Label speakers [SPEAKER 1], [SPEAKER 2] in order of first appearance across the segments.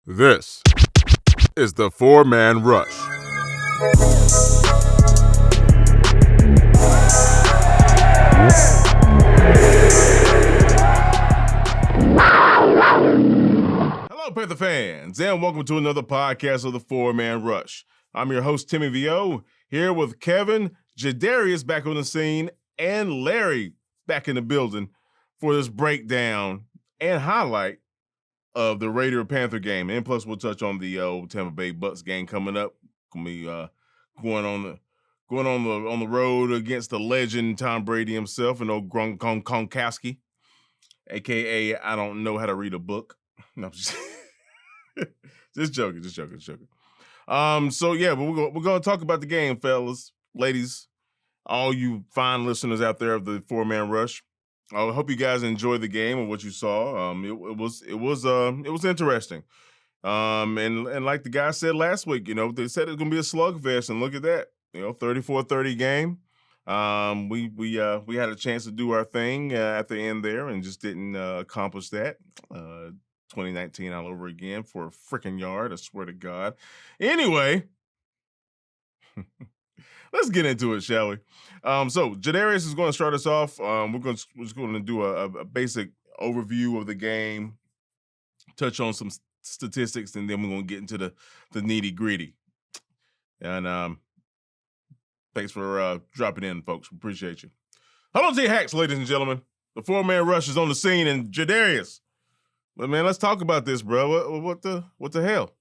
[SPEAKER 1] This is the Four-Man Rush. Hello, Panther fans, and welcome to another podcast of the Four-Man Rush. I'm your host, Timmy V.O., here with Kevin, Jadarius back on the scene, and Larry back in the building for this breakdown and highlight of the Raider-Panther game. And plus, we'll touch on the Tampa Bay Bucks game coming up. Gonna be going on the road against the legend Tom Brady himself and old Gronkowski, aka I don't know how to read a book. No, just joking. So yeah, but we're gonna talk about the game, fellas, ladies, all you fine listeners out there of the Four-Man Rush. I hope you guys enjoyed the game and what you saw. It was interesting. And like the guy said last week, they said it's gonna be a slugfest, and look at that. 34-30 game. We had a chance to do our thing at the end there and just didn't accomplish that. 2019 all over again for a freaking yard, I swear to God. Anyway, let's get into it, shall we? So Jadarius is going to start us off. We're just going to do a basic overview of the game, touch on some statistics, and then we're going to get into the nitty gritty. And thanks for dropping in, folks. We appreciate you. Hold on to your hacks, ladies and gentlemen. The Four-Man Rush is on the scene, and Jadarius. But man, let's talk about this, bro. What the hell?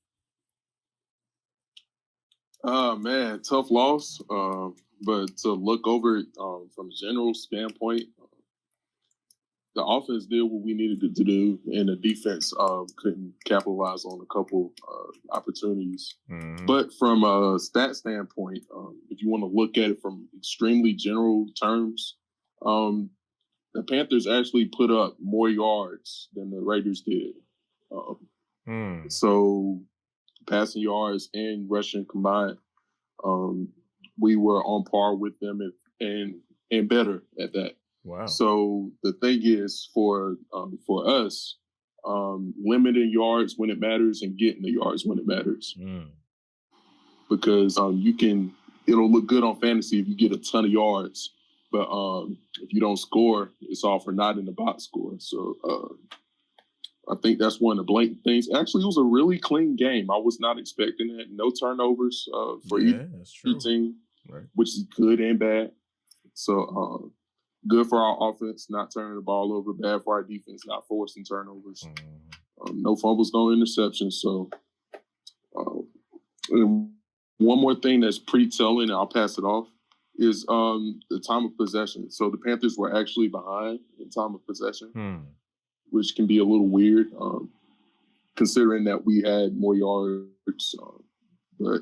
[SPEAKER 2] Man, tough loss. But to look over it from a general standpoint, the offense did what we needed it to do, and the defense couldn't capitalize on a couple opportunities. Mm-hmm. But from a stat standpoint, if you want to look at it from extremely general terms, the Panthers actually put up more yards than the Raiders did. So passing yards and rushing combined, we were on par with them and better at that. Wow. So the thing is for us, limiting yards when it matters and getting the yards when it matters. Because it'll look good on fantasy if you get a ton of yards. But if you don't score, it's all for not in the box score. So I think that's one of the blatant things. Actually, it was a really clean game. I was not expecting that. No turnovers for either team, right, which is good and bad. So good for our offense, not turning the ball over. Bad for our defense, not forcing turnovers. No fumbles, no interceptions. So one more thing that's pretty telling, and I'll pass it off, is the time of possession. So the Panthers were actually behind in time of possession, which can be a little weird, considering that we had more yards. But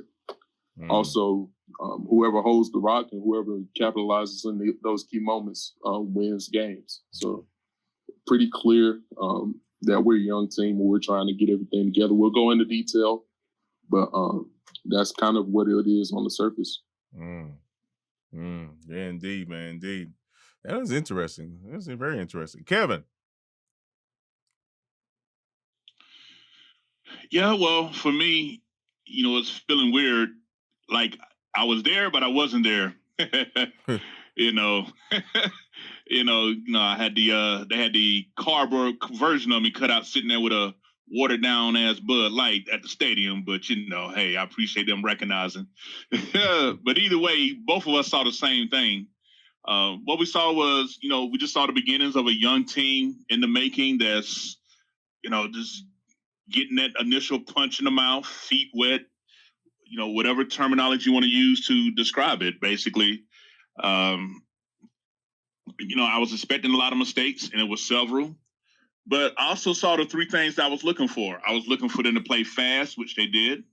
[SPEAKER 2] also, whoever holds the rock and whoever capitalizes on those key moments wins games. So pretty clear that we're a young team and we're trying to get everything together. We'll go into detail, but that's kind of what it is on the surface.
[SPEAKER 1] Yeah, indeed, man, indeed. That was interesting. That was very interesting. Kevin.
[SPEAKER 3] Yeah, well, for me, it's feeling weird. Like I was there, but I wasn't there. I had they had the cardboard version of me cut out sitting there with a watered down ass Bud Light at the stadium. But hey, I appreciate them recognizing. But either way, both of us saw the same thing. What we saw was, we just saw the beginnings of a young team in the making that's, just getting that initial punch in the mouth, feet wet, whatever terminology you want to use to describe it, basically. I was expecting a lot of mistakes, and it was several. But I also saw the three things that I was looking for. I was looking for them to play fast, which they did.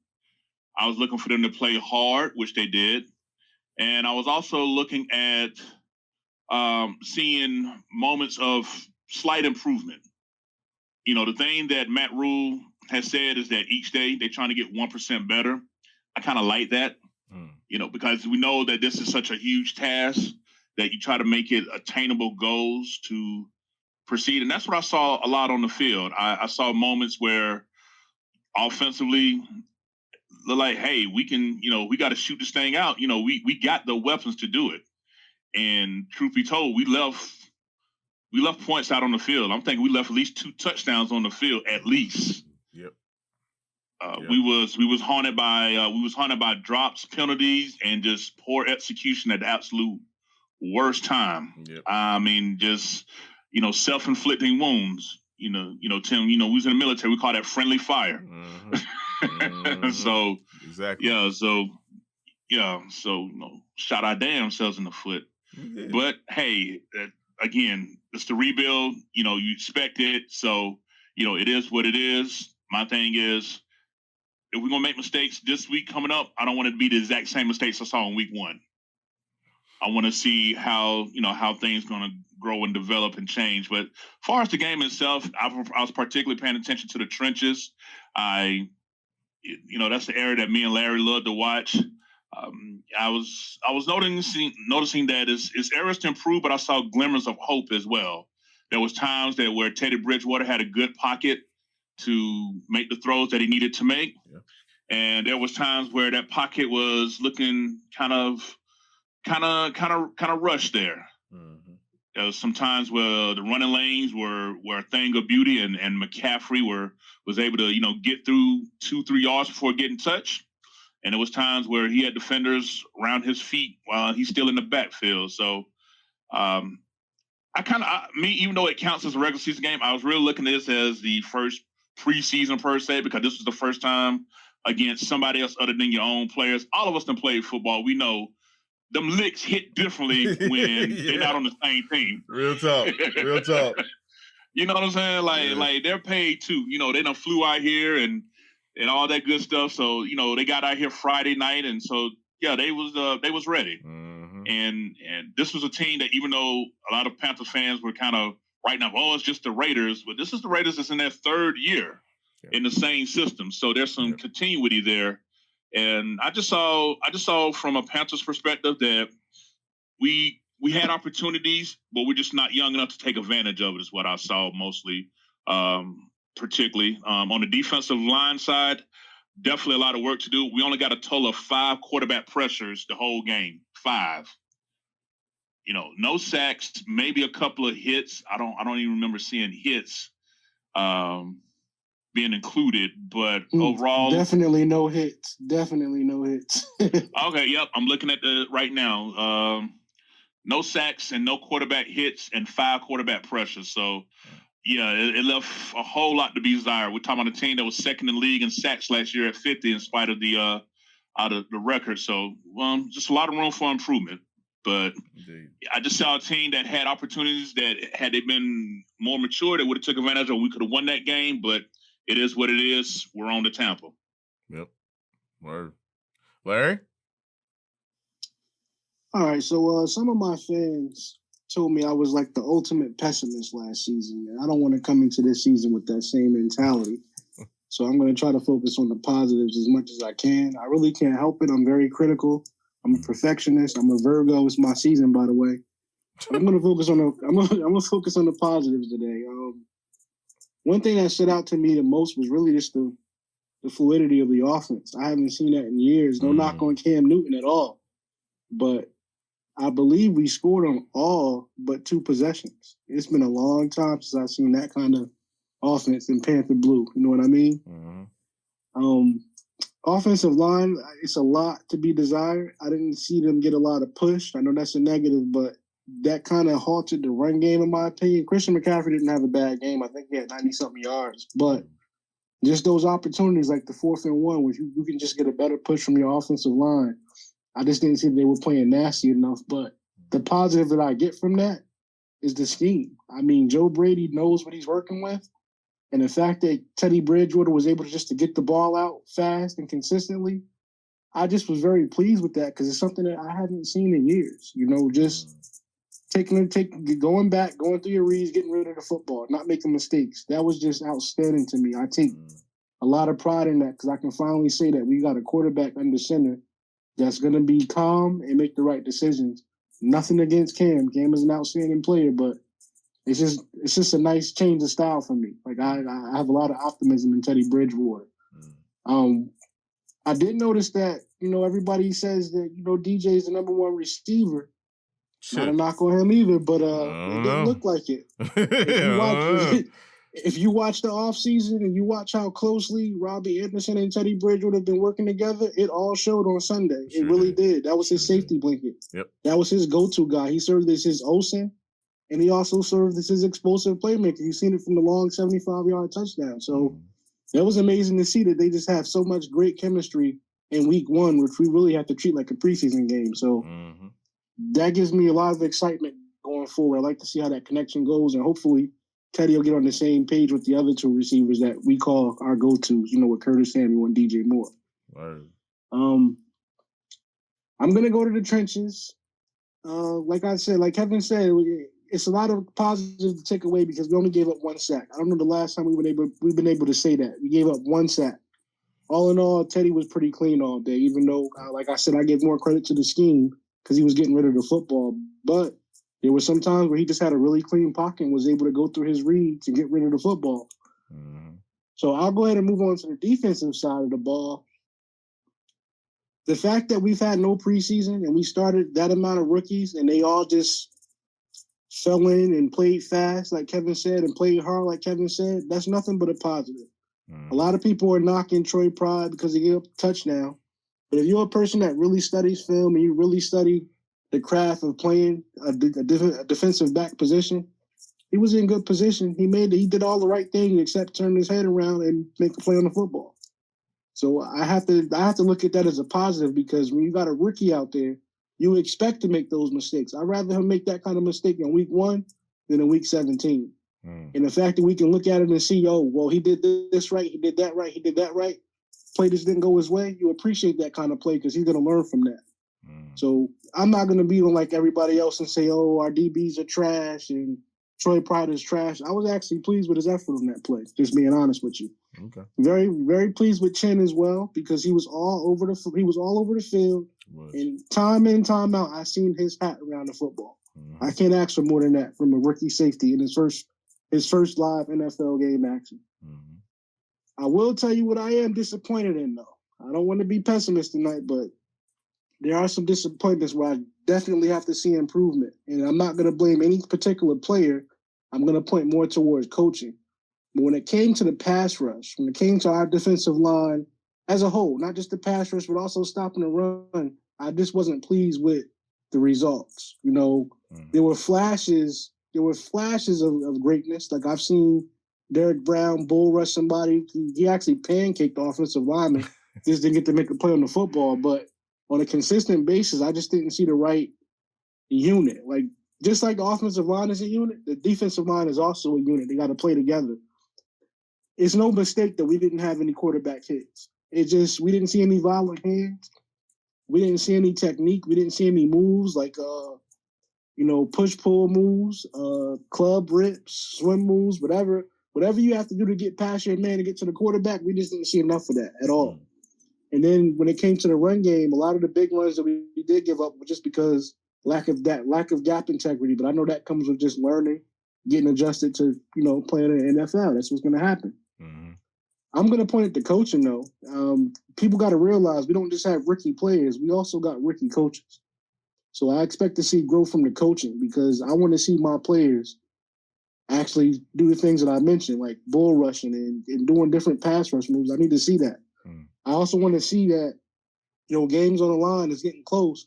[SPEAKER 3] I was looking for them to play hard, which they did. And I was also looking at seeing moments of slight improvement. The thing that Matt Rule has said is that each day they're trying to get 1% better. I kind of like that, because we know that this is such a huge task that you try to make it attainable goals to proceed. And that's what I saw a lot on the field. I saw moments where offensively, they're like, hey, we can, we got to shoot this thing out. We got the weapons to do it. And truth be told, we left points out on the field. I'm thinking we left at least 2 touchdowns on the field, at least.
[SPEAKER 1] Yep.
[SPEAKER 3] We was haunted by drops, penalties, and just poor execution at the absolute worst time.
[SPEAKER 1] Yep.
[SPEAKER 3] I mean, just self-inflicting wounds. Tim. We was in the military. We call that friendly fire.
[SPEAKER 1] Mm-hmm. Mm-hmm.
[SPEAKER 3] So
[SPEAKER 1] exactly.
[SPEAKER 3] Yeah. So shot our damn selves in the foot.
[SPEAKER 1] Yeah.
[SPEAKER 3] But hey, again, it's the rebuild. You expect it. So it is what it is. My thing is, if we're gonna make mistakes this week coming up, I don't want it to be the exact same mistakes I saw in week 1. I want to see how things gonna grow and develop and change. But as far as the game itself, I was particularly paying attention to the trenches. That's the area that me and Larry love to watch. I was noticing that it's areas to improve, but I saw glimmers of hope as well. There was times where Teddy Bridgewater had a good pocket to make the throws that he needed to make, and there was times where that pocket was looking kind of rushed there.
[SPEAKER 1] Mm-hmm.
[SPEAKER 3] There was some times where the running lanes were a thing of beauty, and McCaffrey was able to get through 2-3 yards before getting touched. And there was times where he had defenders around his feet while he's still in the backfield. So, even though it counts as a regular season game, I was really looking at this as the first preseason per se, because this was the first time against somebody else other than your own players. All of us that played football, we know them licks hit differently when they're not on the same team.
[SPEAKER 1] Real talk.
[SPEAKER 3] You know what I'm saying? Like they're paid too. They done flew out here and all that good stuff. So, they got out here Friday night, and so they was ready.
[SPEAKER 1] Mm-hmm.
[SPEAKER 3] And this was a team that, even though a lot of Panthers fans were kind of writing up, it's just the Raiders, but this is the Raiders that's in their 3rd year in the same system. So there's some continuity there. And I just saw from a Panthers perspective that we had opportunities, but we're just not young enough to take advantage of it, is what I saw mostly. Particularly on the defensive line side, definitely a lot of work to do. We only got a total of 5 quarterback pressures the whole game. 5. No sacks, maybe a couple of hits. I don't even remember seeing hits being included, but overall,
[SPEAKER 4] definitely no hits.
[SPEAKER 3] Okay, yep. I'm looking at right now. No sacks and no quarterback hits and 5 quarterback pressures. So. Yeah, it left a whole lot to be desired. We're talking about a team that was 2nd in the league in sacks last year at 50, in spite of the record. So, just a lot of room for improvement. But I just saw a team that had opportunities that, had they been more mature, they would have took advantage of. We could have won that game, but it is what it is. We're on to Tampa.
[SPEAKER 1] Yep. Word. Larry?
[SPEAKER 4] All right, so some of my fans told me I was like the ultimate pessimist last season, and I don't want to come into this season with that same mentality. So I'm going to try to focus on the positives as much as I can. I really can't help it. I'm very critical. I'm a perfectionist. I'm a Virgo. It's my season, by the way. I'm going to focus on the positives today. One thing that stood out to me the most was really just the fluidity of the offense. I haven't seen that in years. No knock on Cam Newton at all, but I believe we scored on all but 2 possessions. It's been a long time since I've seen that kind of offense in Panther blue. You know what I mean?
[SPEAKER 1] Mm-hmm.
[SPEAKER 4] Offensive line, it's a lot to be desired. I didn't see them get a lot of push. I know that's a negative, but that kind of halted the run game, in my opinion. Christian McCaffrey didn't have a bad game. I think he had 90-something yards. But just those opportunities, like the 4th and 1, where you can just get a better push from your offensive line. I just didn't see they were playing nasty enough. But the positive that I get from that is the scheme. I mean, Joe Brady knows what he's working with. And the fact that Teddy Bridgewater was able to get the ball out fast and consistently, I just was very pleased with that, because it's something that I haven't seen in years. Just going back, going through your reads, getting rid of the football, not making mistakes. That was just outstanding to me. I take a lot of pride in that, because I can finally say that we got a quarterback under center that's going to be calm and make the right decisions. Nothing against Cam. Cam is an outstanding player, but it's just a nice change of style for me. Like I have a lot of optimism in Teddy Bridgewater. I did notice that, everybody says that, DJ is the number one receiver.
[SPEAKER 1] Shit.
[SPEAKER 4] Not a knock on him either, but it didn't look like it. If you watch the offseason and you watch how closely Robbie Anderson and Teddy Bridgewater have been working together, it all showed on Sunday. It really did. That was his safety blanket.
[SPEAKER 1] Yep.
[SPEAKER 4] That was his go-to guy. He served as his Olsen, and he also served as his explosive playmaker. You've seen it from the long 75-yard touchdown. So that was amazing to see that they just have so much great chemistry in week one, which we really have to treat like a preseason game. So that gives me a lot of excitement going forward. I like to see how that connection goes, and hopefully Teddy will get on the same page with the other two receivers that we call our go-tos, with Curtis Samuel and DJ Moore.
[SPEAKER 1] Right.
[SPEAKER 4] I'm going to go to the trenches. Like I said, like Kevin said, it's a lot of positives to take away because we only gave up one sack. I don't know the last time we've been able to say that. We gave up one sack. All in all, Teddy was pretty clean all day, even though, like I said, I give more credit to the scheme because he was getting rid of the football. But there were some times where he just had a really clean pocket and was able to go through his reads and get rid of the football. So I'll go ahead and move on to the defensive side of the ball. The fact that we've had no preseason and we started that amount of rookies and they all just fell in and played fast, like Kevin said, and played hard, like Kevin said, that's nothing but a positive. A lot of people are knocking Troy Pride because he gave up a touchdown. But if you're a person that really studies film and you really study the craft of playing a defensive back position, he was in good position. He did all the right things except turn his head around and make a play on the football. So I have to look at that as a positive because when you got a rookie out there, you expect to make those mistakes. I'd rather him make that kind of mistake in week 1 than in week 17. And the fact that we can look at it and see, he did this right, he did that right, he did that right. Play just didn't go his way. You appreciate that kind of play because he's going to learn from that. So I'm not going to be on like everybody else and say, our DBs are trash and Troy Pride is trash. I was actually pleased with his effort on that play, just being honest with you.
[SPEAKER 1] Okay.
[SPEAKER 4] Very, very pleased with Chin as well because he was all over the field. And time in, time out, I seen his hat around the football. I can't ask for more than that from a rookie safety in his first live NFL game action. I will tell you what I am disappointed in, though. I don't want to be pessimist tonight, but there are some disappointments where I definitely have to see improvement. And I'm not going to blame any particular player. I'm going to point more towards coaching. But when it came to the pass rush, when it came to our defensive line as a whole, not just the pass rush, but also stopping the run, I just wasn't pleased with the results. There were flashes of greatness. Like I've seen Derek Brown bull rush somebody. He actually pancaked the offensive lineman. Just didn't get to make a play on the football. But on a consistent basis, I just didn't see the right unit. Like, just like the offensive line is a unit, the defensive line is also a unit. They got to play together. It's no mistake that we didn't have any quarterback hits. We didn't see any violent hands. We didn't see any technique. We didn't see any moves like, push-pull moves, club rips, swim moves, whatever you have to do to get past your man to get to the quarterback, we just didn't see enough of that at all. And then when it came to the run game, a lot of the big runs that we did give up were just because lack of gap integrity. But I know that comes with just learning, getting adjusted to, playing in the NFL. That's what's going to happen. I'm going to point at the coaching, though. People got to realize we don't just have rookie players. We also got rookie coaches. So I expect to see growth from the coaching because I want to see my players actually do the things that I mentioned, like bull rushing and doing different pass rush moves. I need to see that. I also want to see that, games on the line is getting close.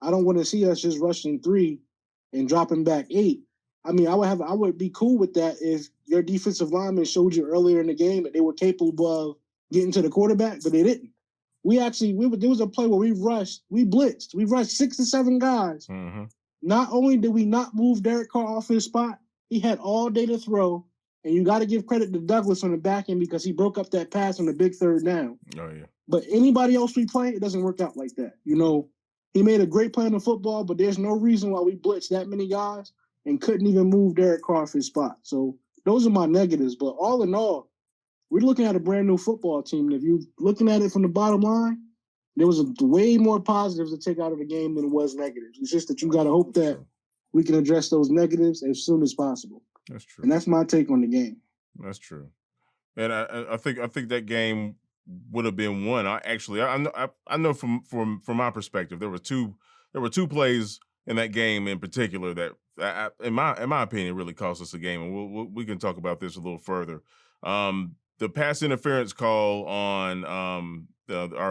[SPEAKER 4] I don't want to see us just rushing 3 and dropping back 8. I mean, I would be cool with that if your defensive lineman showed you earlier in the game that they were capable of getting to the quarterback, but they didn't. There was a play where we blitzed. We rushed 6 to 7 guys. Not only did we not move Derek Carr off his spot, he had all day to throw. And you got to give credit to Douglas on the back end because he broke up that pass on the big third down.
[SPEAKER 1] Oh, yeah.
[SPEAKER 4] But anybody else we play, it doesn't work out like that. He made a great play on the football, but there's no reason why we blitzed that many guys and couldn't even move Derek Carr off his spot. So those are my negatives. But all in all, we're looking at a brand new football team. And if you're looking at it from the bottom line, there was way more positives to take out of the game than it was negatives. It's just that you got to hope that we can address those negatives as soon as possible.
[SPEAKER 1] That's true.
[SPEAKER 4] And that's my take on the game.
[SPEAKER 1] That's true. And I think that game would have been one. I know from my perspective, there were two plays in that game in particular that, in my opinion, really cost us a game, and we can talk about this a little further. The pass interference call on our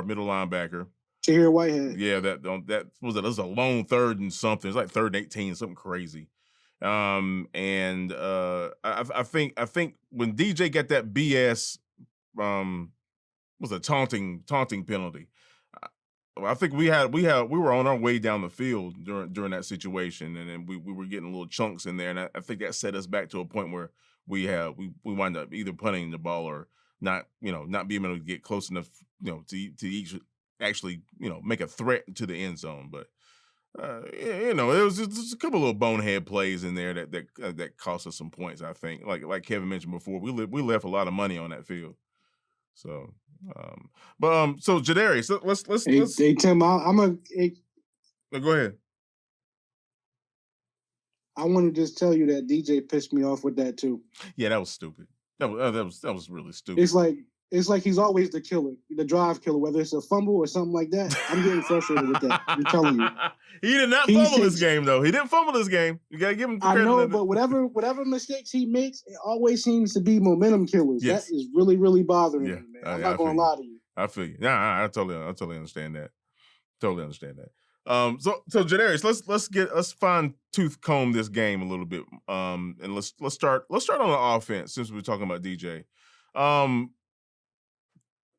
[SPEAKER 1] middle linebacker,
[SPEAKER 4] Tahir Whitehead.
[SPEAKER 1] Yeah, that was it. It was a lone 3rd and something. It's like 3rd and 18, something crazy. And I think when DJ got that BS was a taunting penalty. I think we were on our way down the field during that situation, and then we were getting little chunks in there, and I think that set us back to a point where we wind up either punting the ball or not being able to get close enough, to each actually, make a threat to the end zone. But it was just a couple of little bonehead plays in there that cost us some points. I think, like Kevin mentioned before, we left a lot of money on that field. So, so Jadarius, let's.
[SPEAKER 4] Hey Tim,
[SPEAKER 1] go ahead.
[SPEAKER 4] I want to just tell you that DJ pissed me off with that too.
[SPEAKER 1] Yeah, that was stupid. That was really stupid.
[SPEAKER 4] It's like he's always the killer, the drive killer, whether it's a fumble or something like that. I'm getting frustrated with that. I'm telling you.
[SPEAKER 1] He did not fumble this game, though. He didn't fumble this game. You gotta give him credit.
[SPEAKER 4] I know, but whatever mistakes he makes, it always seems to be momentum killers.
[SPEAKER 1] Yes.
[SPEAKER 4] That is really, really bothering me, man. I'm not gonna lie to you.
[SPEAKER 1] I feel you. Nah, I totally understand that. Totally understand that. So Jadarius, let's fine tooth comb this game a little bit. And let's start on the offense since we're talking about DJ.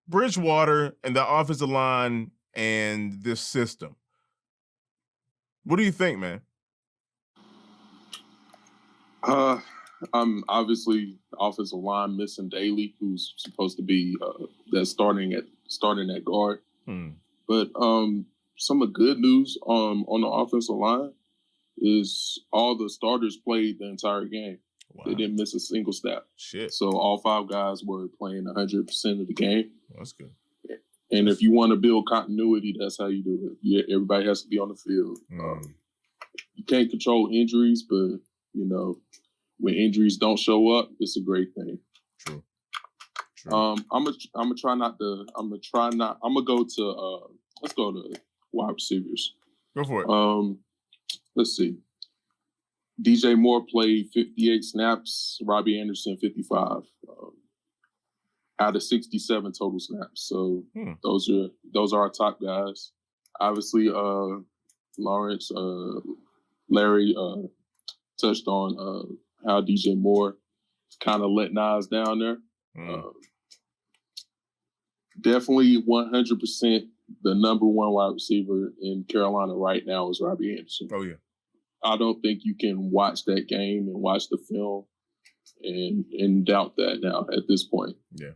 [SPEAKER 1] Bridgewater and the offensive line and this system. What do you think, man?
[SPEAKER 2] Obviously offensive line missing Daly, who's supposed to be that's starting at guard. But some of good news on the offensive line is all the starters played the entire game. Wow. They didn't miss a single snap.
[SPEAKER 1] Shit.
[SPEAKER 2] So all 5 guys were playing 100% of the game.
[SPEAKER 1] Well, that's good.
[SPEAKER 2] And if you want to build continuity, that's how you do it. Everybody has to be on the field. You can't control injuries, but when injuries don't show up, it's a great thing.
[SPEAKER 1] True.
[SPEAKER 2] I'm gonna try not. I'm gonna go to. Let's go to wide receivers.
[SPEAKER 1] Go for it.
[SPEAKER 2] Let's see. DJ Moore played 58 snaps. Robbie Anderson 55. Out of 67 total snaps. So those are our top guys. Obviously, Lawrence, Larry touched on how DJ Moore kind of let Nas down there. Definitely 100% the number one wide receiver in Carolina right now is Robbie Anderson.
[SPEAKER 1] Oh, yeah.
[SPEAKER 2] I don't think you can watch that game and watch the film and doubt that now at this point.
[SPEAKER 1] Yeah.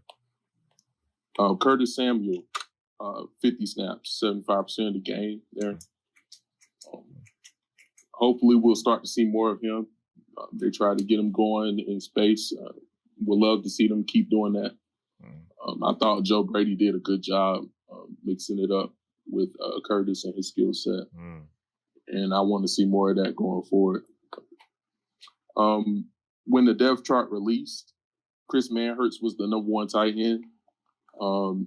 [SPEAKER 2] Curtis Samuel, 50 snaps, 75% of the game there. Hopefully we'll start to see more of him. They try to get him going in space. We'd love to see them keep doing that. I thought Joe Brady did a good job mixing it up with Curtis and his skill set. And I want to see more of that going forward. When the depth chart released, Chris Manhertz was the number one tight end.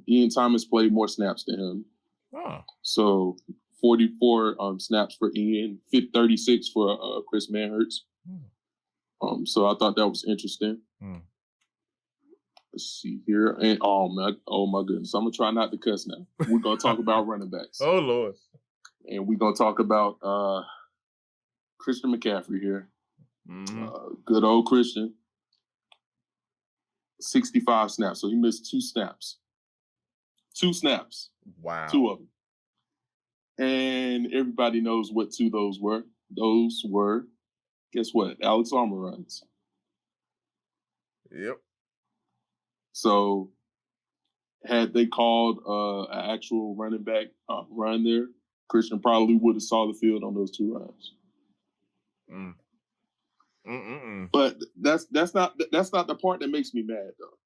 [SPEAKER 2] Ian Thomas played more snaps than him. So 44 snaps for Ian, 36 for Chris Manhertz. So I thought that was interesting. Let's see here. And oh my goodness. I'm gonna try not to cuss now. We're gonna talk about running backs.
[SPEAKER 1] Oh Lord.
[SPEAKER 2] And we're gonna talk about Christian McCaffrey here. Good old Christian. 65 snaps. So he missed 2 snaps. 2 snaps.
[SPEAKER 1] Wow.
[SPEAKER 2] 2 of them. And everybody knows what 2 those were. Those were, guess what? Alex Armour runs.
[SPEAKER 1] Yep.
[SPEAKER 2] So had they called an actual running back run there, Christian probably would have saw the field on those 2 runs. But that's not the part that makes me mad though.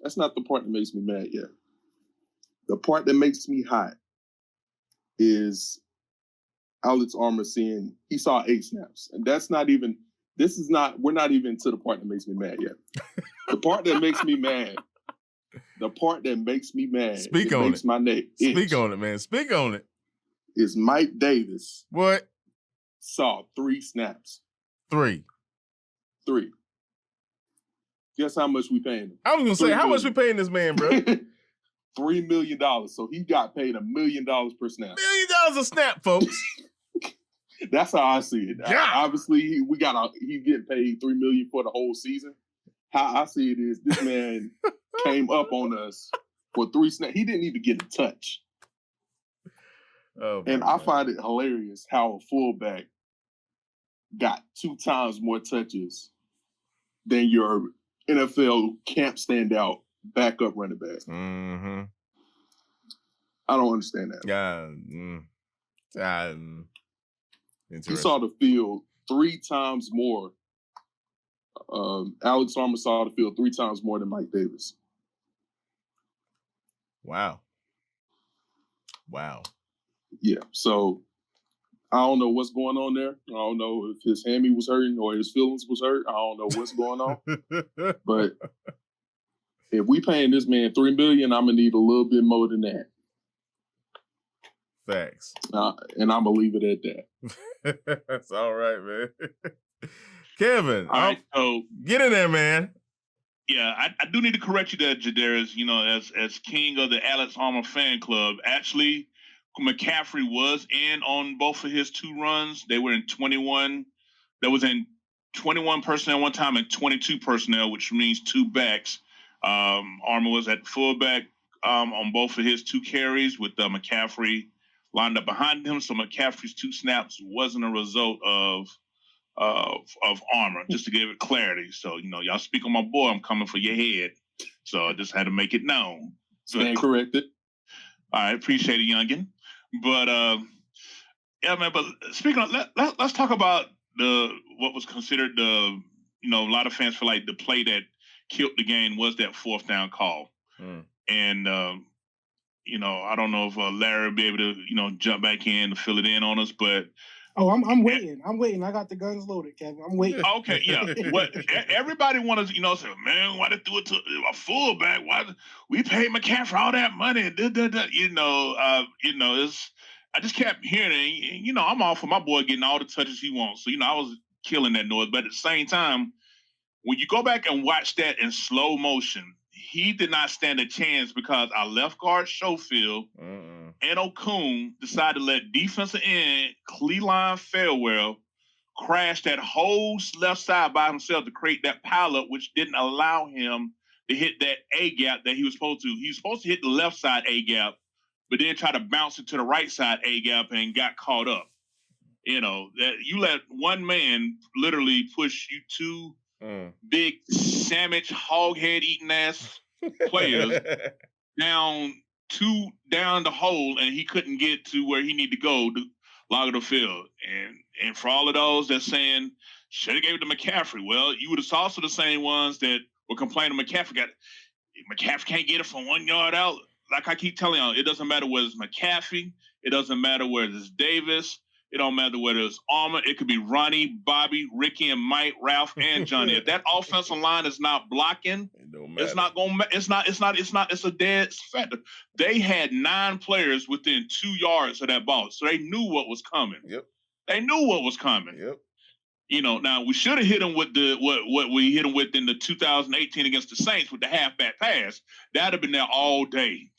[SPEAKER 2] That's not the part that makes me mad yet. The part that makes me hot is Alex Armour saying he saw 8 snaps, and we're not even to the part that makes me mad yet. The part that makes me mad The part that makes me mad.
[SPEAKER 1] Speak on
[SPEAKER 2] makes
[SPEAKER 1] it.
[SPEAKER 2] My neck itch.
[SPEAKER 1] Speak on it, man. Speak on it.
[SPEAKER 2] Is Mike Davis.
[SPEAKER 1] What?
[SPEAKER 2] Saw 3 snaps.
[SPEAKER 1] 3.
[SPEAKER 2] Guess how much we paying him?
[SPEAKER 1] I was gonna say, how much we paying this man, bro?
[SPEAKER 2] $3 million. So he got paid $1 million per snap.
[SPEAKER 1] $1 million a snap, folks.
[SPEAKER 2] That's how I see it.
[SPEAKER 1] Yeah.
[SPEAKER 2] Obviously, he's getting paid $3 million for the whole season. How I see it is, this man came up on us for 3 snaps. He didn't even get a touch.
[SPEAKER 1] Oh,
[SPEAKER 2] and I find it hilarious how a fullback got 2 times more touches than your NFL camp standout backup running back.
[SPEAKER 1] Mm-hmm.
[SPEAKER 2] I don't understand that. He saw the field 3 times more. Alex Armour saw the field 3 times more than Mike Davis.
[SPEAKER 1] Wow.
[SPEAKER 2] Yeah, so I don't know what's going on there. I don't know if his hammy was hurting or his feelings was hurt. I don't know what's going on. But if we paying this man $3 million, I'm gonna need a little bit more than that.
[SPEAKER 1] Facts.
[SPEAKER 2] And I'm gonna leave it at
[SPEAKER 1] that. That's all right, man. Kevin,
[SPEAKER 3] all right, so
[SPEAKER 1] get in there, man.
[SPEAKER 3] Yeah, I do need to correct you there, Jadarius. You know, as king of the Alex Armour fan club, actually, McCaffrey was in on both of his 2 runs. They were in 21. That was in 21 personnel one time and 22 personnel, which means 2 backs. Armour was at fullback on both of his 2 carries with McCaffrey lined up behind him. So McCaffrey's 2 snaps wasn't a result of Armour, just to give it clarity. So, you know, y'all speak on my boy, I'm coming for your head. So I just had to make it known.
[SPEAKER 2] Stand corrected.
[SPEAKER 3] All right, appreciate it, youngin. But yeah, man. But speaking of, let's talk about what was considered a lot of fans feel like the play that killed the game was that 4th down call. And I don't know if Larry will be able to jump back in to fill it in on us, but.
[SPEAKER 4] Oh, I'm waiting. I'm waiting. I got the guns loaded, Kevin. I'm waiting.
[SPEAKER 3] Okay, yeah. What everybody wanted to, say, man, why they threw it to a fullback? Why we paid McCaffrey all that money? I just kept hearing it. And, I'm all for my boy getting all the touches he wants. So, I was killing that noise. But at the same time, when you go back and watch that in slow motion, he did not stand a chance because our left guard Schofield and Okun decided to let defensive end Cleveland Fairwell crash that whole left side by himself to create that pileup, which didn't allow him to hit that A gap that he was supposed to. He was supposed to hit the left side A gap, but then try to bounce it to the right side A gap and got caught up. That you let one man literally push you 2 big sandwich, hog head eating ass players down the hole, and he couldn't get to where he needed to go to log the field. And for all of those that saying should have gave it to McCaffrey, well, you would have also the same ones that were complaining McCaffrey can't get it from 1 yard out. Like I keep telling y'all, it doesn't matter whether it's McCaffrey, it doesn't matter whether it's Davis. It don't matter whether it's Armour. It could be Ronnie, Bobby, Ricky, and Mike, Ralph, and Johnny. If that offensive line is not blocking, it's not going. It's a dead factor. They had 9 players within 2 yards of that ball, so they knew what was coming.
[SPEAKER 1] Yep.
[SPEAKER 3] They knew what was coming.
[SPEAKER 1] Yep.
[SPEAKER 3] Now we should have hit them with what we hit them with in the 2018 against the Saints with the halfback pass. That'd have been there all day.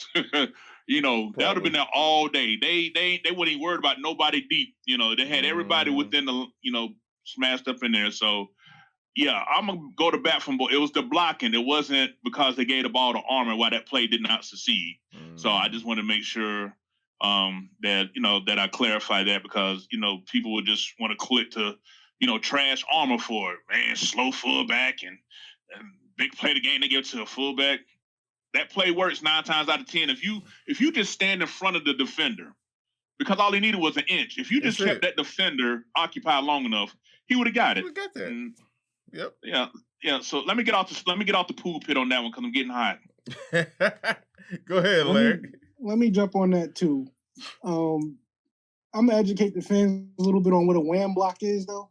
[SPEAKER 3] That would have been there all day. They weren't even worried about nobody deep. They had everybody within the smashed up in there. So yeah, I'm gonna go to bat from both. It was the blocking. It wasn't because they gave the ball to Armour why that play did not succeed. So I just want to make sure that I clarify that because people would just want to click to trash Armour for it. Man, slow fullback and big play the game they give to a fullback. That play works 9 times out of 10. If you just stand in front of the defender, because all he needed was an inch. If you just kept that defender occupied long enough, he would have got it.
[SPEAKER 1] We got that.
[SPEAKER 3] And,
[SPEAKER 1] yep.
[SPEAKER 3] Yeah. So let me get off the pool pit on that one because I'm getting hot.
[SPEAKER 1] Go ahead, Larry.
[SPEAKER 4] Let me jump on that too. I'm gonna educate the fans a little bit on what a wham block is, though.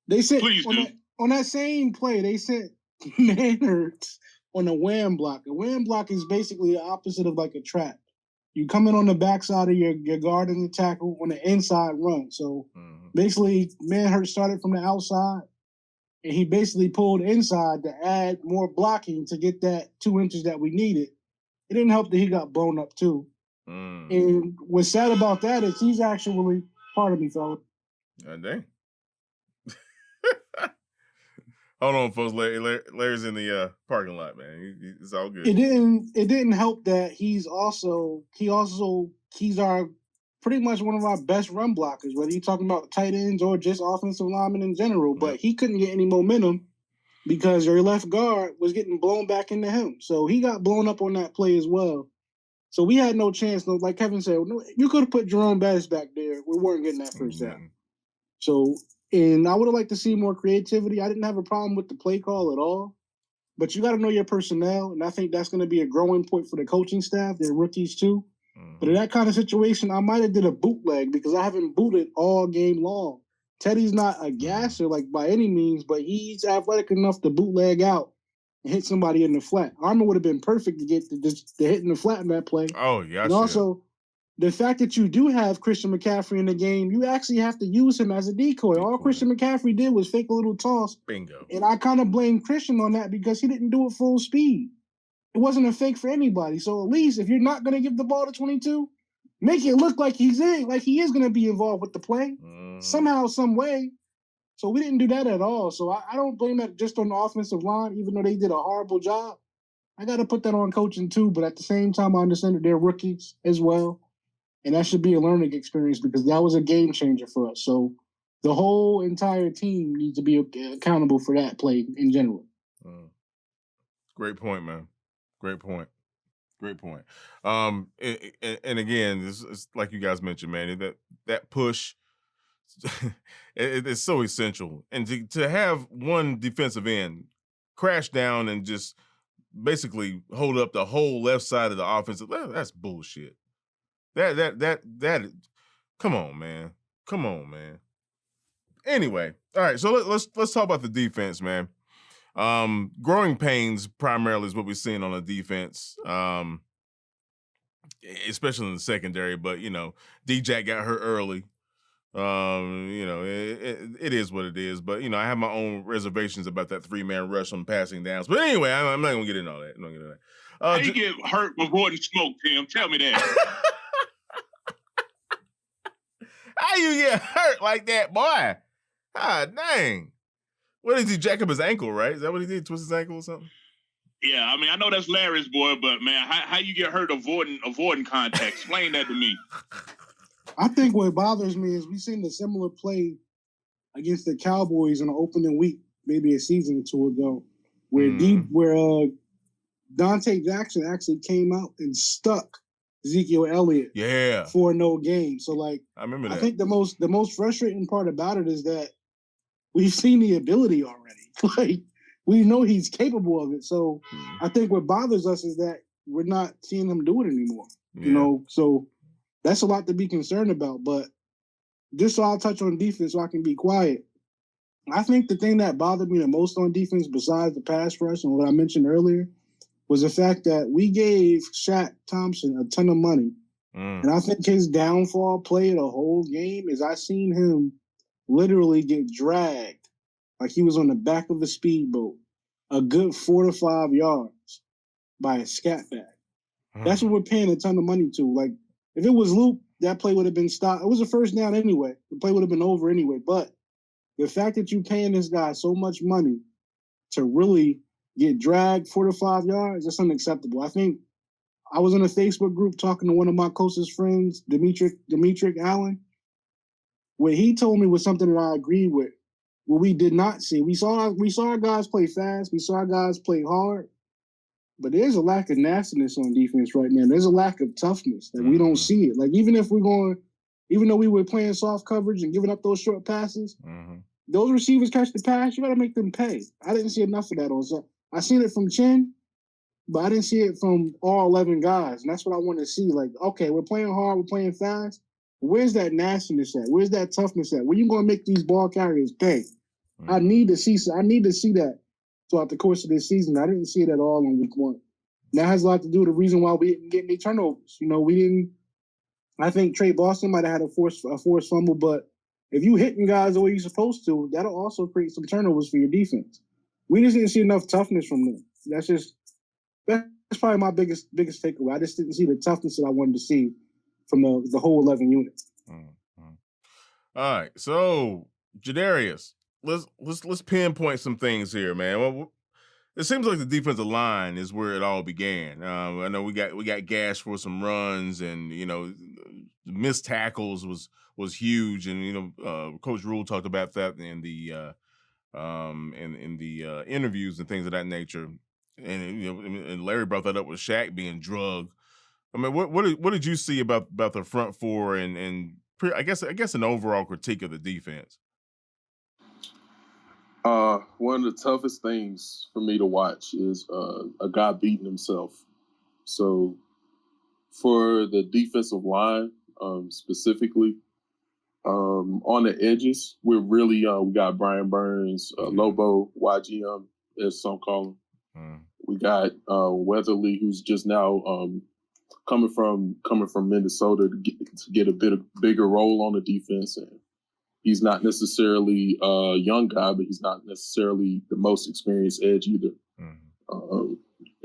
[SPEAKER 4] They said
[SPEAKER 3] Please do.
[SPEAKER 4] On that same play, they sent man hurts on a wham block. A wham block is basically the opposite of like a trap. You come in on the backside of your guard and the tackle on the inside run. So basically, Manhurst started from the outside, and he basically pulled inside to add more blocking to get that 2 inches that we needed. It didn't help that he got blown up too. And what's sad about that is he's actually, pardon me, fella.
[SPEAKER 1] God dang. Hold on, folks. Larry's in the parking lot, man. It's all good.
[SPEAKER 4] It didn't help that he's our pretty much one of our best run blockers, whether you're talking about tight ends or just offensive linemen in general. But he couldn't get any momentum because your left guard was getting blown back into him. So he got blown up on that play as well. So we had no chance. No, like Kevin said, you could have put Jerome Bettis back there. We weren't getting that first down. So, and I would have liked to see more creativity. I didn't have a problem with the play call at all. But you got to know your personnel, and I think that's going to be a growing point for the coaching staff. They're rookies too. But in that kind of situation, I might have did a bootleg because I haven't booted all game long. Teddy's not a gasser like by any means, but he's athletic enough to bootleg out and hit somebody in the flat. Armor would have been perfect to get the hit in the flat in that play.
[SPEAKER 1] Oh, yeah.
[SPEAKER 4] And also, the fact that you do have Christian McCaffrey in the game, you actually have to use him as a decoy. All Christian McCaffrey did was fake a little toss.
[SPEAKER 1] Bingo.
[SPEAKER 4] And I kind of blame Christian on that because he didn't do it full speed. It wasn't a fake for anybody. So at least if you're not going to give the ball to 22, make it look like he is going to be involved with the play somehow, some way. So we didn't do that at all. So I don't blame that just on the offensive line, even though they did a horrible job. I got to put that on coaching too. But at the same time, I understand that they're rookies as well. And that should be a learning experience because that was a game changer for us. So the whole entire team needs to be accountable for that play in general.
[SPEAKER 1] Great point, man. Great point. And again, it's like you guys mentioned, man, that push, it's so essential. And to have one defensive end crash down and just basically hold up the whole left side of the offense, that's bullshit. That come on, man. Anyway, all right, so let's talk about the defense, man. Growing pains primarily is what we're seeing on the defense, especially in the secondary. But D-Jack got hurt early. It is what it is. But I have my own reservations about that 3-man rush on passing downs. But anyway, I'm not gonna get into all that.
[SPEAKER 3] How you get hurt avoiding smoke, Tim? Tell me that.
[SPEAKER 1] How you get hurt like that, boy? Ah, dang. What did he jack up his ankle, right? Is that what he did? Twist his ankle or something?
[SPEAKER 3] Yeah, I mean, I know that's Larry's boy, but man, how you get hurt avoiding contact? Explain that to me.
[SPEAKER 4] I think what bothers me is we've seen a similar play against the Cowboys in the opening week, maybe a season or two ago, where Dante Jackson actually came out and stuck Ezekiel Elliott for no gain. So I remember that. I think the most frustrating part about it is that we've seen the ability already. We know he's capable of it. So I think what bothers us is that we're not seeing him do it anymore. So that's a lot to be concerned about. But just so I'll touch on defense so I can be quiet. I think the thing that bothered me the most on defense, besides the pass rush and what I mentioned earlier, was the fact that we gave Shaq Thompson a ton of money. And I think his downfall play of the whole game is I seen him literally get dragged like he was on the back of a speedboat a good 4 to 5 yards by a scat bag. That's what we're paying a ton of money to. If it was Luke, that play would have been stopped. It was a first down anyway. The play would have been over anyway. But the fact that you're paying this guy so much money to really get dragged 4 to 5 yards, that's unacceptable. I think I was in a Facebook group talking to one of my closest friends, Demetric Allen. What he told me was something that I agreed with. What we did not see. We saw our guys play fast. We saw our guys play hard. But there's a lack of nastiness on defense right now. There's a lack of toughness. We don't see it. Even though we were playing soft coverage and giving up those short passes, those receivers catch the pass, you got to make them pay. I didn't see enough of that on Sunday. I seen it from Chin, but I didn't see it from all 11 guys. And that's what I want to see. Okay, we're playing hard, we're playing fast. Where's that nastiness at? Where's that toughness at? When you going to make these ball carriers pay? I need to see that. throughout the course of this season. I didn't see it at all in week 1. And that has a lot to do with the reason why we didn't get any turnovers. We didn't. I think Trey Boston might have had a forced fumble, but if you hitting guys the way you're supposed to, that'll also create some turnovers for your defense. We just didn't see enough toughness from them. That's probably my biggest takeaway. I just didn't see the toughness that I wanted to see from the whole 11 units.
[SPEAKER 1] Mm-hmm. All right, so Jadarius, let's pinpoint some things here, man. Well, it seems like the defensive line is where it all began. I know we got gashed for some runs, and missed tackles was huge, and Coach Rule talked about that in the interviews and things of that nature. And Larry brought that up with Shaq being drugged. I mean, what did you see about the front four and I guess an overall critique of the defense?
[SPEAKER 2] One of the toughest things for me to watch is a guy beating himself. So for the defensive line specifically, on the edges, we're really we got Brian Burns, Lobo, YGM, as some call him. We got Weatherly, who's just now coming from Minnesota to get a bit of bigger role on the defense. And he's not necessarily a young guy, but he's not necessarily the most experienced edge either.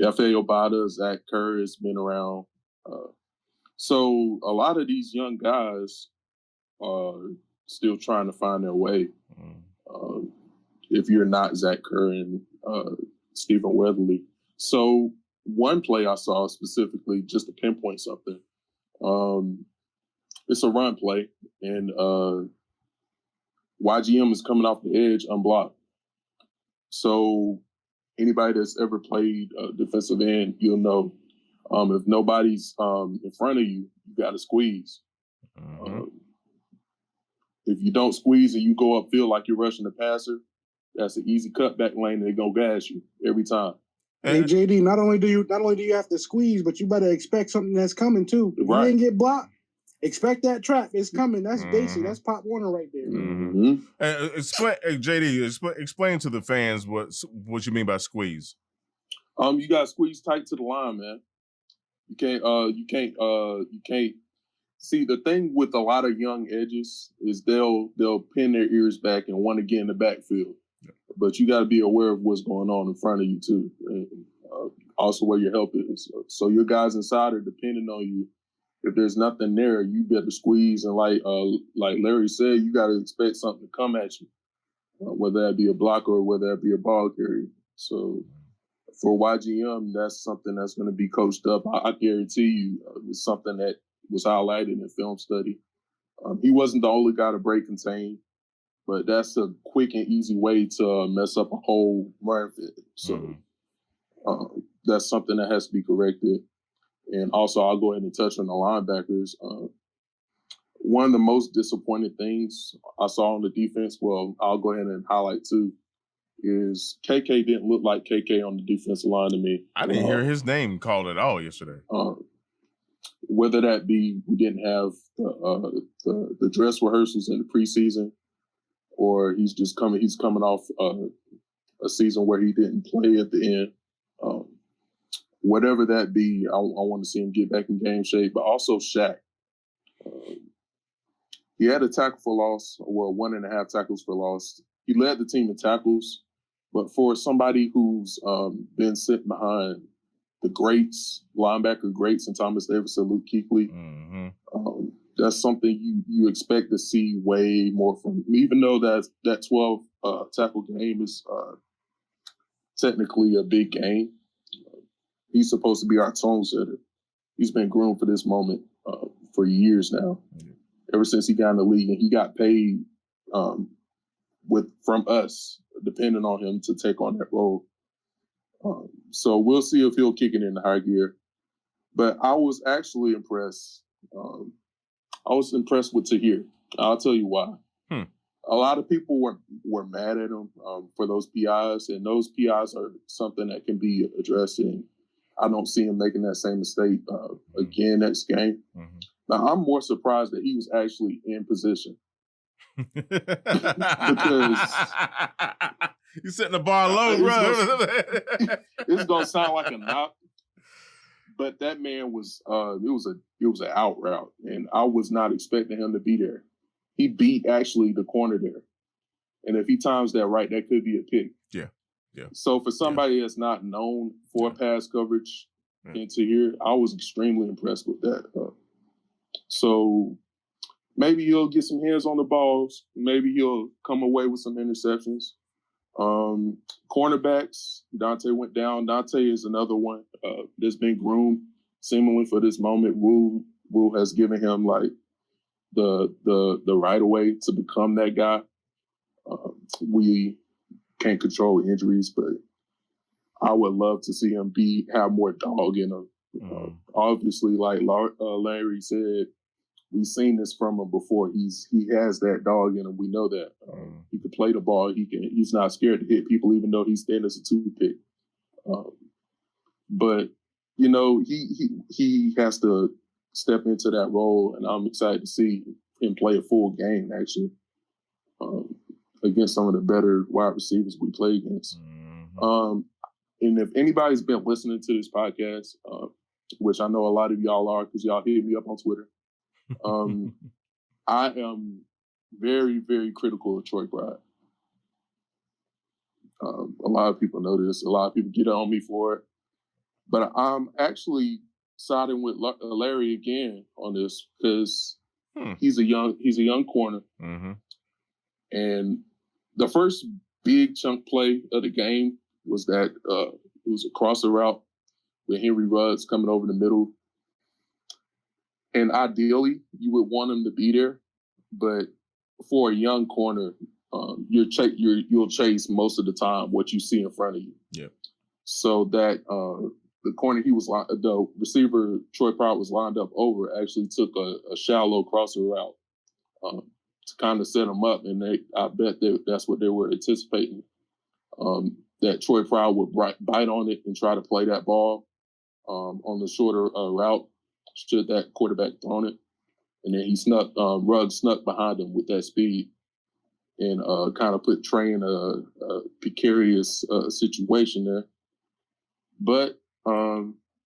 [SPEAKER 2] F.A. Obata, Zach Kerr has been around. So a lot of these young guys are still trying to find their way. If you're not Zach Kerr and Stephen Weatherly. So one play I saw specifically, just to pinpoint something, it's a run play, and YGM is coming off the edge unblocked. So anybody that's ever played defensive end, you'll know if nobody's in front of you, you got to squeeze. If you don't squeeze and you go upfield like you're rushing the passer, that's an easy cutback lane. They're gonna gas you every time.
[SPEAKER 4] Hey JD, not only do you have to squeeze, but you better expect something that's coming too. If you didn't get blocked, expect that trap. It's coming. That's basic. That's Pop Warner right there.
[SPEAKER 1] Explain, JD. Explain to the fans what you mean by squeeze.
[SPEAKER 2] You got to squeeze tight to the line, man. You can't. See, the thing with a lot of young edges is they'll pin their ears back and want to get in the backfield. But you got to be aware of what's going on in front of you too, and also where your help is. So your guys inside are depending on you. If there's nothing there, you better squeeze. And like Larry said, you got to expect something to come at you, whether that be a blocker or whether that be a ball carrier. So for YGM, that's something that's going to be coached up. I guarantee you, it's something that was highlighted in film study. He wasn't the only guy to break contain, but that's a quick and easy way to mess up a whole run fit. So that's something that has to be corrected. And also, I'll go ahead and touch on the linebackers. One of the most disappointing things I saw on the defense, well, I'll go ahead and highlight too, is KK didn't look like KK on the defensive line to me.
[SPEAKER 1] I didn't hear his name called at all yesterday.
[SPEAKER 2] Whether that be we didn't have the dress rehearsals in the preseason, or he's coming off a season where he didn't play at the end. Whatever that be, I want to see him get back in game shape. But also Shaq. He had a tackle for loss, 1.5 tackles for loss. He led the team in tackles, but for somebody who's been sitting behind the greats, linebacker greats, and Thomas Davis and Luke Kuechly, that's something you expect to see way more from him. Even though that 12 tackle game is technically a big game, he's supposed to be our tone setter. He's been groomed for this moment for years now, ever since he got in the league, and he got paid from us, depending on him to take on that role. So we'll see if he'll kick it in the high gear. But I was actually impressed. I was impressed with Tahir. I'll tell you why. A lot of people were mad at him for those PIs, and those PIs are something that can be addressed, and I don't see him making that same mistake again next game. Now, I'm more surprised that he was actually in position. Because
[SPEAKER 1] You setting the bar low, bro.
[SPEAKER 2] It's gonna sound like a knock, but that man was it was an out route, and I was not expecting him to be there. He beat actually the corner there, and if he times that right, that could be a pick.
[SPEAKER 1] Yeah.
[SPEAKER 2] So for somebody that's not known for pass coverage into here, I was extremely impressed with that. So maybe he'll get some hands on the balls. Maybe he'll come away with some interceptions. Cornerbacks, Dante went down. Dante is another one that's been groomed seemingly for this moment. Rule has given him like the right of way to become that guy. We can't control injuries, but I would love to see him have more dog in him. Obviously, like Larry said, we've seen this from him before. He has that dog in him. We know that he can play the ball. He's not scared to hit people, even though he's thin as a toothpick. But you know, he has to step into that role, and I'm excited to see him play a full game actually against some of the better wide receivers we play against. And if anybody's been listening to this podcast, which I know a lot of y'all are because y'all hit me up on Twitter, I am very, very critical of Troy Pride. A lot of people know this. A lot of people get on me for it. But I'm actually siding with Larry again on this because he's a young corner. And the first big chunk play of the game was that it was a crosser route with Henry Ruggs coming over the middle. And ideally, you would want him to be there, but for a young corner, you'll chase most of the time what you see in front of you.
[SPEAKER 1] Yep.
[SPEAKER 2] So that the corner the receiver Troy Pride was lined up over actually took a shallow crosser route to kind of set him up, and I bet that's what they were anticipating. That Troy Pride would bite on it and try to play that ball on the shorter route. Should that quarterback thrown it, and then Ruggs snuck behind him with that speed and kind of put Trey in a precarious situation there. But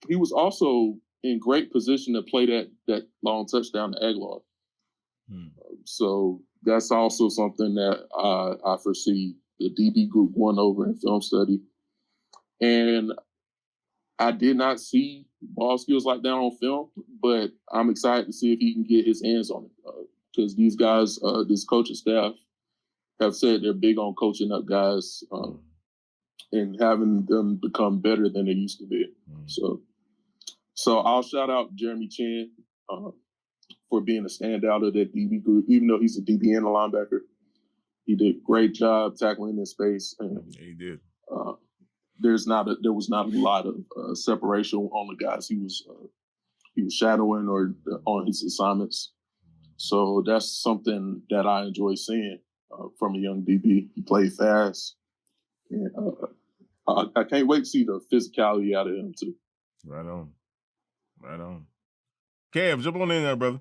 [SPEAKER 2] he was also in great position to play that long touchdown to Aguilar. So that's also something that I foresee the DB group won over in film study. And I did not see ball skills like that on film, but I'm excited to see if he can get his hands on it. Because these guys, this coaching staff, have said they're big on coaching up guys and having them become better than they used to be. So I'll shout out Jeremy Chin for being a standout of that DB group, even though he's a DB and a linebacker. He did a great job tackling in space. And,
[SPEAKER 1] he did.
[SPEAKER 2] There was not a lot of separation on the guys he was shadowing or on his assignments. So that's something that I enjoy seeing from a young DB. He played fast, and I can't wait to see the physicality out of him too.
[SPEAKER 1] Right on. Kev, jump on in there, brother.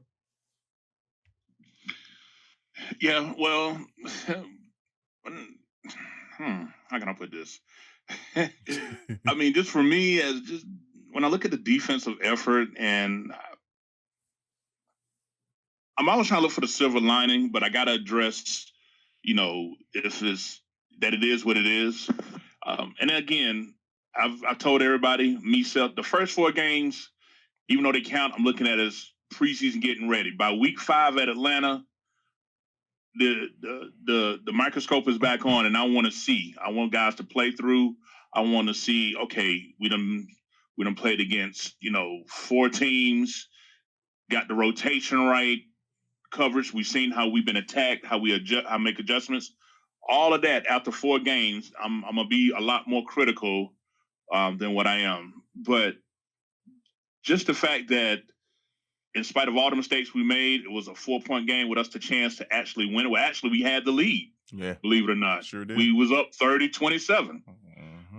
[SPEAKER 3] Yeah, well, how can I put this? I mean, just for me, as just when I look at the defensive effort, and I'm always trying to look for the silver lining, but I got to address, if it is what it is. And again, I've told everybody, myself, the first 4 games, even though they count, I'm looking at it as preseason getting ready. By week 5 at Atlanta, the microscope is back on, and I want guys to play through. I want to see, okay, we done played against 4 teams, got the rotation right, coverage. We've seen how we've been attacked, how we make adjustments. All of that after 4 games, I'm gonna be a lot more critical than what I am. But just the fact that, in spite of all the mistakes we made, it was a 4-point game with us the chance to actually win. Well, actually, we had the lead.
[SPEAKER 1] Yeah,
[SPEAKER 3] believe it or not.
[SPEAKER 1] Sure did.
[SPEAKER 3] We was up 30-27.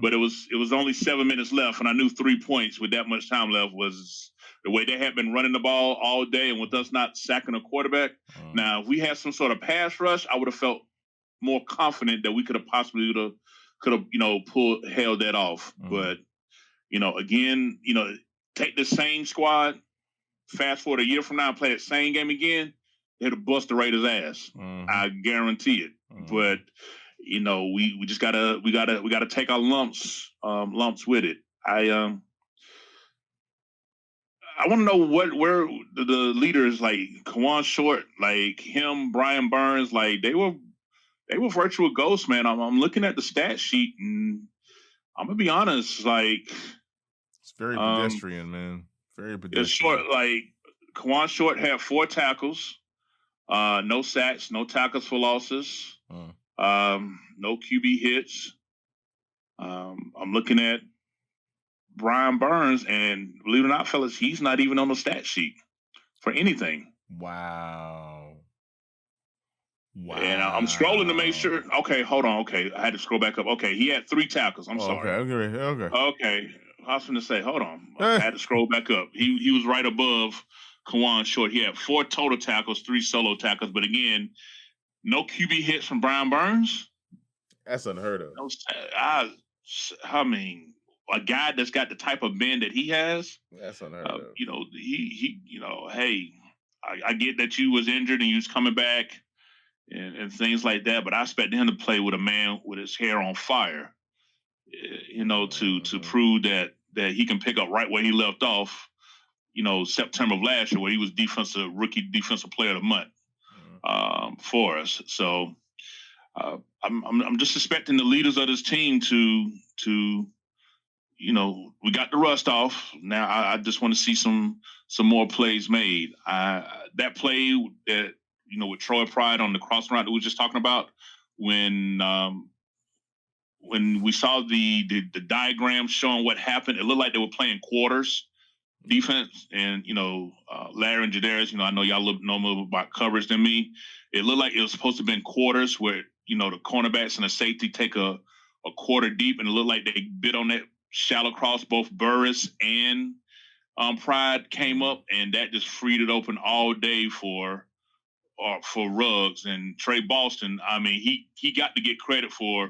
[SPEAKER 3] But it was only 7 minutes left, and I knew 3 points with that much time left was the way they had been running the ball all day, and with us not sacking a quarterback. Now, if we had some sort of pass rush, I would have felt more confident that we could have possibly held that off. But again, take the same squad, fast forward a year from now, play that same game again, it'll bust the Raiders' ass. I guarantee it. But we just gotta take our lumps with it. I want to know where the leaders like Kawan Short, like him, Brian Burns, like they were virtual ghosts, man. I'm looking at the stat sheet, and I'm gonna be honest, like
[SPEAKER 1] it's very pedestrian, man. Very pedestrian.
[SPEAKER 3] It's short. Like Kawan Short had 4 tackles, no sacks, no tackles for losses, no QB hits. I'm looking at Brian Burns, and believe it or not, fellas, he's not even on the stat sheet for anything.
[SPEAKER 1] Wow.
[SPEAKER 3] And I'm scrolling to make sure. Okay, hold on. Okay, I had to scroll back up. Okay, he had 3 tackles. I'm sorry. Okay. I was going to say, hold on. I had to scroll back up. He was right above Kawan Short. He had 4 total tackles, 3 solo tackles. But again, no QB hits from Brian Burns.
[SPEAKER 1] That's unheard of.
[SPEAKER 3] I mean, a guy that's got the type of bend that he has.
[SPEAKER 1] That's unheard of.
[SPEAKER 3] Hey, I get that you was injured and you was coming back and things like that, but I expected him to play with a man with his hair on fire, to prove that he can pick up right where he left off, September of last year, where he was rookie defensive player of the month for us. So I'm just expecting the leaders of this team to we got the rust off. Now I just want to see some more plays made. That play that with Troy Pride on the cross route that we were just talking about, when we saw the diagram showing what happened, it looked like they were playing quarters defense. And Larry and Jadarius, I know y'all know more about coverage than me. It looked like it was supposed to have been quarters where the cornerbacks and the safety take a quarter deep, and it looked like they bit on that shallow cross. Both Burris and Pride came up, and that just freed it open all day for Ruggs. And Trey Boston, I mean, he got to get credit for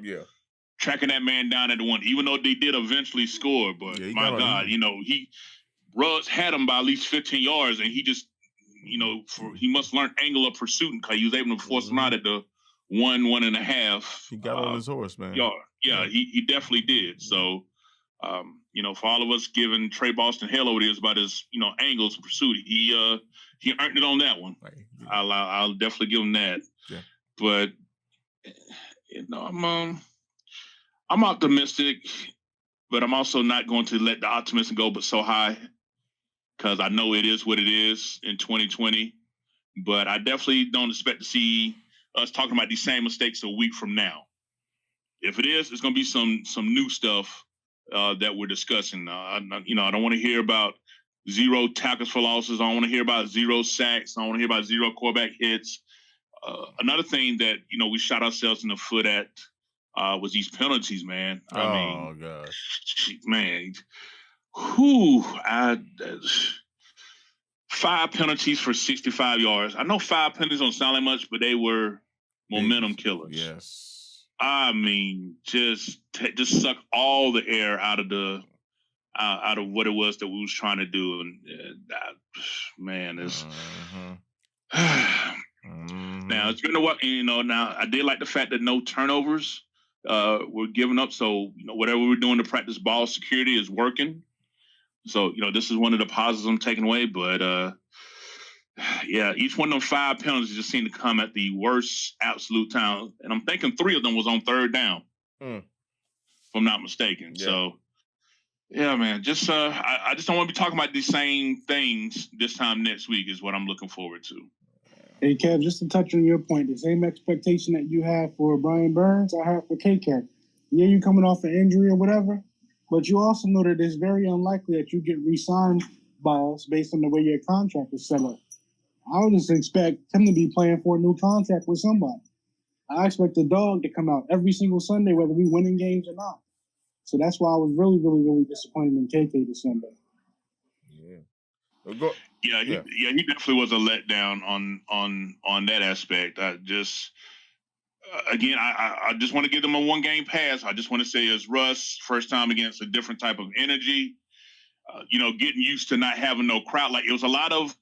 [SPEAKER 3] tracking that man down at the one, even though they did eventually score. But my God, Ruggs had him by at least 15 yards, and he just, he must learn angle of pursuit, because he was able to force him out at the 1.5.
[SPEAKER 1] He got on his horse, man.
[SPEAKER 3] Yeah, he definitely did. So, for all of us giving Trey Boston hell over this about his, angles of pursuit, he earned it on that one. I'll definitely give him that.
[SPEAKER 1] Yeah.
[SPEAKER 3] But I'm optimistic, but I'm also not going to let the optimism go but so high, because I know it is what it is in 2020. But I definitely don't expect to see us talking about these same mistakes a week from now. If it is, it's going to be some new stuff that we're discussing. I don't want to hear about 0 tackles for losses. I don't want to hear about 0 sacks. I don't want to hear about 0 quarterback hits. Another thing that, we shot ourselves in the foot at was these penalties, man. I mean,
[SPEAKER 1] gosh.
[SPEAKER 3] Man. 5 penalties for 65 yards. I know 5 penalties don't sound like much, but they were momentum killers.
[SPEAKER 1] Yes.
[SPEAKER 3] I mean, just suck all the air out of what it was that we was trying to do, and man, it's now it's been a while. Now I did like the fact that no turnovers were given up. So whatever we're doing to practice ball security is working. So this is one of the positives I'm taking away. But each one of them 5 penalties just seemed to come at the worst absolute time, and I'm thinking 3 of them was on 3rd down, if I'm not mistaken. Yeah. So, yeah, man, just I just don't want to be talking about these same things this time next week is what I'm looking forward to.
[SPEAKER 4] Hey, Kev, just to touch on your point, the same expectation that you have for Brian Burns, I have for K-Cat. Yeah, you coming off an injury or whatever, but you also know that it's very unlikely that you get re-signed by us based on the way your contract is set up. I would just expect him to be playing for a new contract with somebody. I expect the dog to come out every single Sunday, whether we winning games or not. So that's why I was really, really, really disappointed in KK this Sunday.
[SPEAKER 3] Yeah. He definitely was a letdown on that aspect. again, I just want to give them a 1-game pass. I just want to say it's Russ, first time against a different type of energy. Getting used to not having no crowd. Like, it was a lot of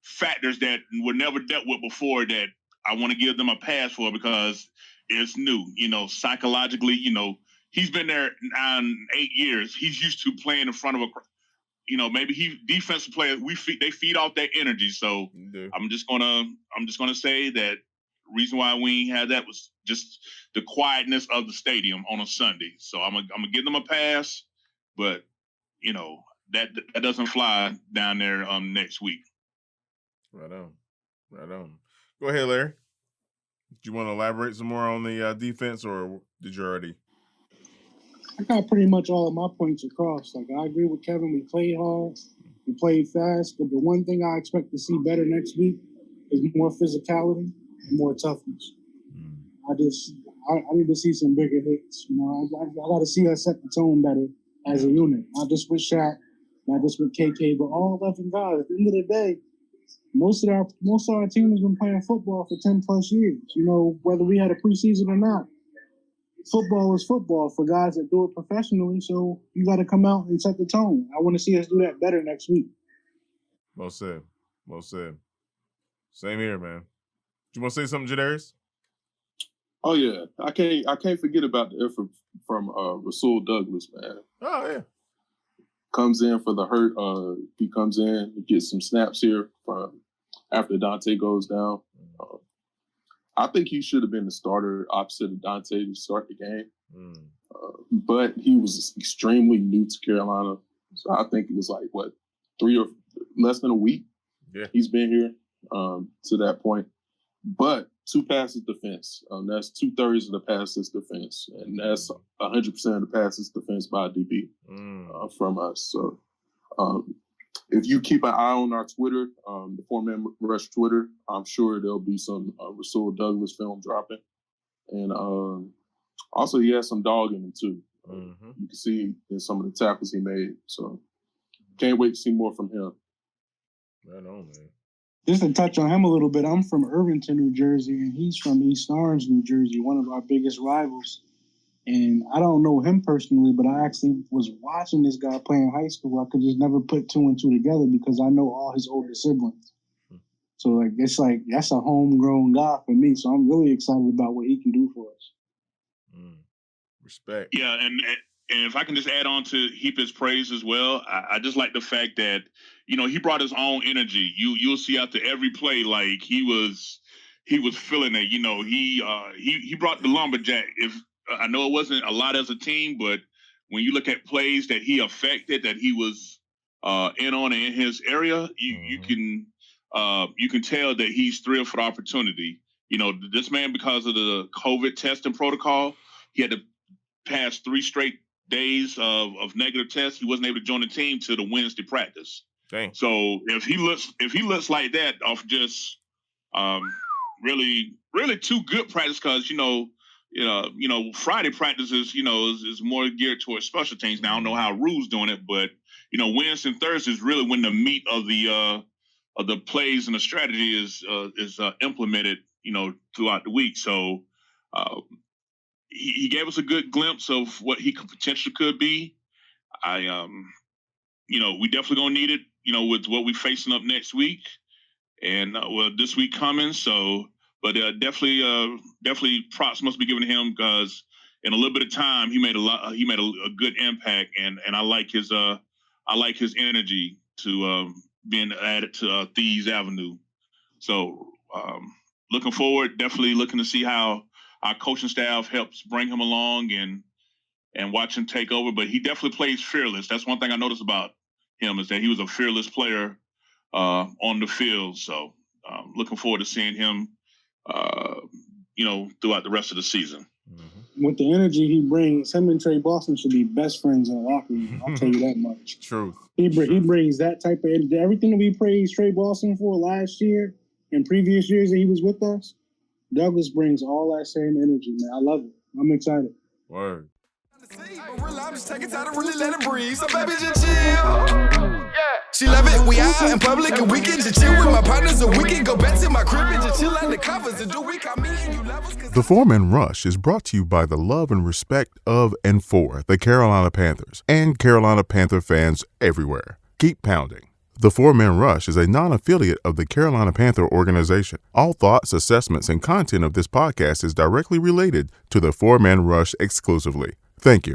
[SPEAKER 3] factors that were never dealt with before that I want to give them a pass for because it's new. Psychologically, he's been there 8 years. He's used to playing in front of a crowd. Maybe defensive players, they feed off that energy. So I'm just gonna say that reason why we had that was just the quietness of the stadium on a Sunday. So I'm gonna give them a pass, but that doesn't fly down there next week.
[SPEAKER 1] Right on. Go ahead, Larry. Do you want to elaborate some more on the defense, or did you already?
[SPEAKER 4] I got pretty much all of my points across. Like, I agree with Kevin. We played hard. We played fast. But the one thing I expect to see better next week is more physicality and more toughness. I need to see some bigger hits. I got to see us set the tone better as a unit. Not just with Shaq, not just with KK, but all 11 guys. At the end of the day, most of our team has been playing football for 10 plus years. Whether we had a preseason or not. Football is football for guys that do it professionally, so you got to come out and set the tone. I want to see us do that better next week.
[SPEAKER 1] Well said. Same here, man. Do you want to say something, Jadarius?
[SPEAKER 2] Oh yeah, I can't forget about the effort from Rasul Douglas, man.
[SPEAKER 1] Oh yeah,
[SPEAKER 2] comes in for the hurt. He comes in, he gets some snaps here from after Dante goes down. I think he should have been the starter opposite of Dante to start the game. But he was extremely new to Carolina. So I think it was like, 3 or less than a week he's been here to that point. But 2 passes defense. That's 2/3 of the passes defense. And that's 100% of the passes defense by DB from us. So if you keep an eye on our Twitter, the 4-Man Rush Twitter, I'm sure there'll be some Rasul Douglas film dropping. And also, he has some dog in him, too. You can see in some of the tackles he made. So can't wait to see more from him.
[SPEAKER 1] Right on, man.
[SPEAKER 4] Just to touch on him a little bit, I'm from Irvington, New Jersey, and he's from East Orange, New Jersey, one of our biggest rivals. And I don't know him personally, but I actually was watching this guy play in high school. I could just never put 2 and 2 together because I know all his older siblings. So it's like that's a homegrown guy for me. So I'm really excited about what he can do for us.
[SPEAKER 1] Respect.
[SPEAKER 3] Yeah, and if I can just add on to heap his praise as well, I just like the fact that he brought his own energy. You'll see after every play, like he was feeling it. He brought the lumberjack. If I know it wasn't a lot as a team, but when you look at plays that he affected, that he was in on in his area, you can tell that he's thrilled for the opportunity. This man, because of the COVID testing protocol, he had to pass 3 straight days of negative tests. He wasn't able to join the team till the Wednesday practice.
[SPEAKER 1] Dang.
[SPEAKER 3] So if he looks like that off just really 2 good practice, because Friday practices is more geared towards special teams. Now I don't know how Rue's doing it, but Wednesday and Thursday is really when the meat of the plays and the strategy is implemented throughout the week. So he gave us a good glimpse of what he potentially could be. We definitely gonna need it with what we're facing up next week and this week coming. So. But definitely props must be given to him because in a little bit of time he made a good impact, and I like his energy to being added to Thieves Avenue. So looking forward, definitely looking to see how our coaching staff helps bring him along and watch him take over. But he definitely plays fearless. That's one thing I noticed about him is that he was a fearless player on the field. So looking forward to seeing him. Throughout the rest of the season.
[SPEAKER 4] With the energy he brings, him and Trey Boston should be best friends in the locker room. I'll tell you that much.
[SPEAKER 1] Truth.
[SPEAKER 4] He brings that type of energy. Everything that we praised Trey Boston for last year and previous years that he was with us, Douglas brings all that same energy, man. I love it. I'm excited.
[SPEAKER 1] Word.
[SPEAKER 5] I'm just taking time to really let it breathe. So baby, just chill. She love it. We out in public and we can just chill with my partners, and we can go back to my crib and just chill under covers and do we call me and you levels.
[SPEAKER 1] The Four-Man Rush is brought to you by the love and respect of and for the Carolina Panthers and Carolina Panther fans everywhere. Keep pounding. The Four-Man Rush is a non-affiliate of the Carolina Panther organization. All thoughts, assessments, and content of this podcast is directly related to the Four-Man Rush exclusively. Thank you.